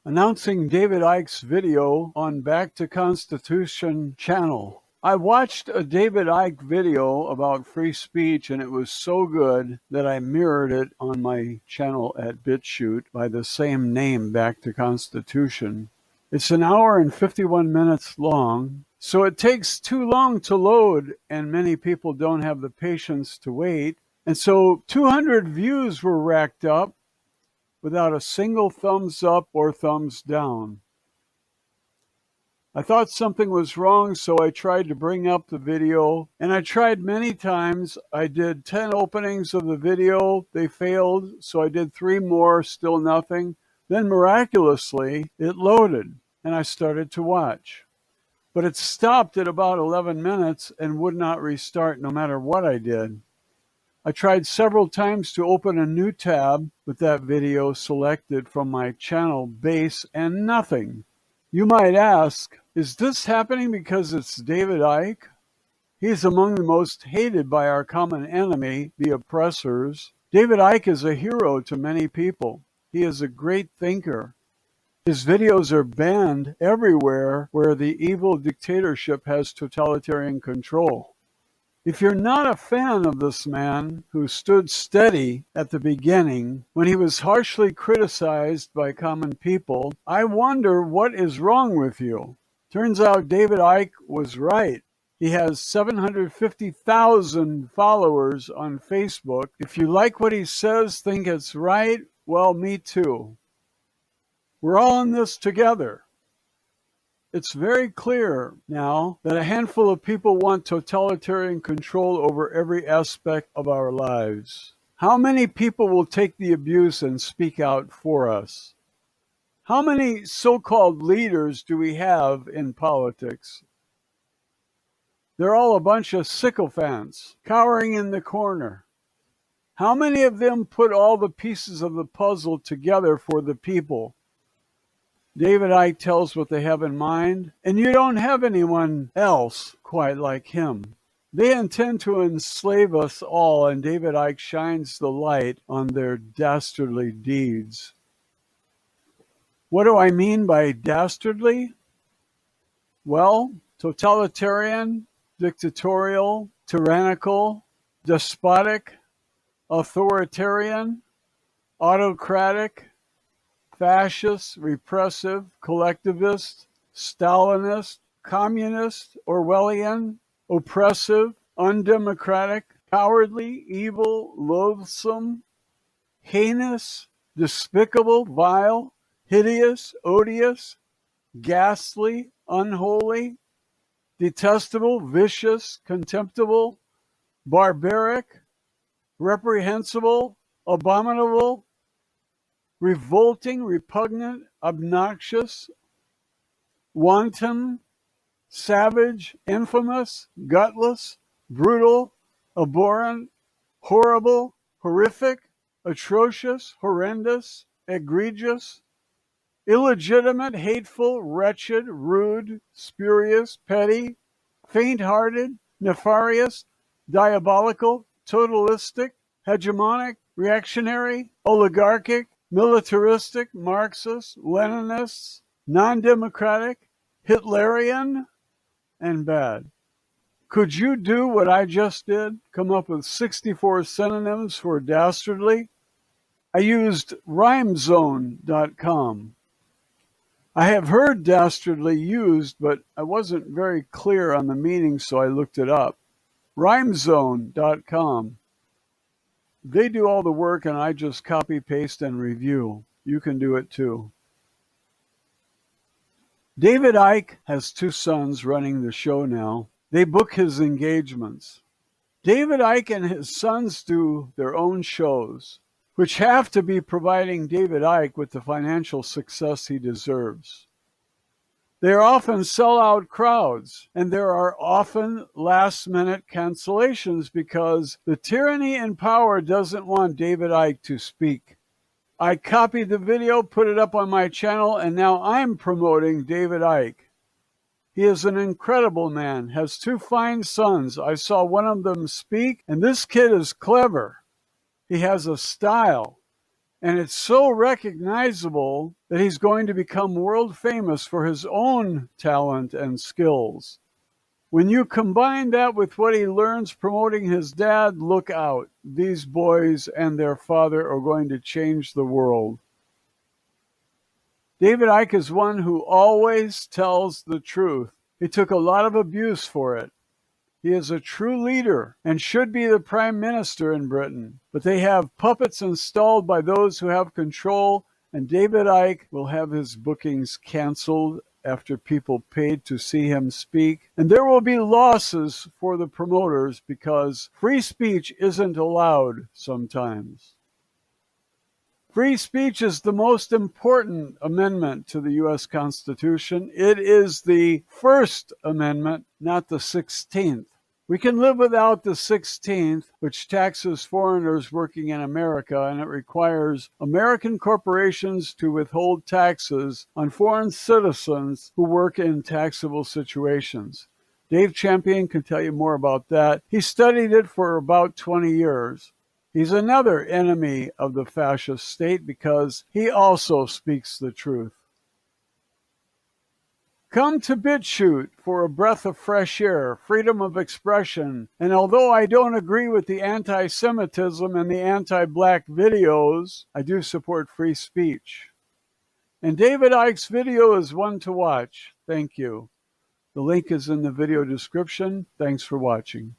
announcing David Icke's video on Back to Constitution channel. I watched a David Icke video about free speech, and it was so good that I mirrored it on my channel at BitChute by the same name, Back to Constitution. It's an hour and 51 minutes long, so it takes too long to load, and many people don't have the patience to wait. And so 200 views were racked up without a single thumbs up or thumbs down. I thought something was wrong, so I tried to bring up the video, and I tried many times. I did 10 openings of the video. They failed, so I did 3 more, still nothing. Then miraculously, it loaded, and I started to watch. But it stopped at about 11 minutes and would not restart no matter what I did. I tried several times to open a new tab with that video selected from my channel base, and nothing. You might ask, is this happening because it's David Icke? He's among the most hated by our common enemy, the oppressors. David Icke is a hero to many people. He is a great thinker. His videos are banned everywhere where the evil dictatorship has totalitarian control. If you're not a fan of this man who stood steady at the beginning when he was harshly criticized by common people, I wonder what is wrong with you. Turns out David Icke was right. He has 750,000 followers on Facebook. If you like what he says, think it's right, well, me too. We're all in this together. It's very clear now that a handful of people want totalitarian control over every aspect of our lives. How many people will take the abuse and speak out for us? How many so-called leaders do we have in politics? They're all a bunch of sycophants, cowering in the corner. How many of them put all the pieces of the puzzle together for the people? David Icke tells what they have in mind, and you don't have anyone else quite like him. They intend to enslave us all, and David Icke shines the light on their dastardly deeds. What do I mean by dastardly? Well, totalitarian, dictatorial, tyrannical, despotic, authoritarian, autocratic, fascist, repressive, collectivist, Stalinist, communist, Orwellian, oppressive, undemocratic, cowardly, evil, loathsome, heinous, despicable, vile, hideous, odious, ghastly, unholy, detestable, vicious, contemptible, barbaric, reprehensible, abominable, revolting, repugnant, obnoxious, wanton, savage, infamous, gutless, brutal, abhorrent, horrible, horrific, atrocious, horrendous, egregious, illegitimate, hateful, wretched, rude, spurious, petty, faint-hearted, nefarious, diabolical, totalistic, hegemonic, reactionary, oligarchic, militaristic, Marxist, Leninists, non-democratic, Hitlerian, and bad. Could you do what I just did? Come up with 64 synonyms for dastardly? I used rhymezone.com. I have heard dastardly used, but I wasn't very clear on the meaning, so I looked it up. Rhymezone.com. They do all the work, and I just copy, paste, and review. You can do it too. David Icke has 2 sons running the show now. They book his engagements. David Icke and his sons do their own shows, which have to be providing David Icke with the financial success he deserves. They are often sell-out crowds, and there are often last-minute cancellations because the tyranny in power doesn't want David Icke to speak. I copied the video, put it up on my channel, and now I'm promoting David Icke. He is an incredible man, has 2 fine sons. I saw one of them speak, and this kid is clever. He has a style. And it's so recognizable that he's going to become world famous for his own talent and skills. When you combine that with what he learns promoting his dad, look out. These boys and their father are going to change the world. David Icke is one who always tells the truth. He took a lot of abuse for it. He is a true leader and should be the prime minister in Britain. But they have puppets installed by those who have control, and David Icke will have his bookings canceled after people paid to see him speak. And there will be losses for the promoters because free speech isn't allowed sometimes. Free speech is the most important amendment to the U.S. Constitution. It is the First Amendment, not the 16th. We can live without the 16th, which taxes foreigners working in America, and it requires American corporations to withhold taxes on foreign citizens who work in taxable situations. Dave Champion can tell you more about that. He studied it for about 20 years. He's another enemy of the fascist state because he also speaks the truth. Come to BitChute for a breath of fresh air, freedom of expression, and although I don't agree with the anti-Semitism and the anti-black videos, I do support free speech. And David Icke's video is one to watch. Thank you. The link is in the video description. Thanks for watching.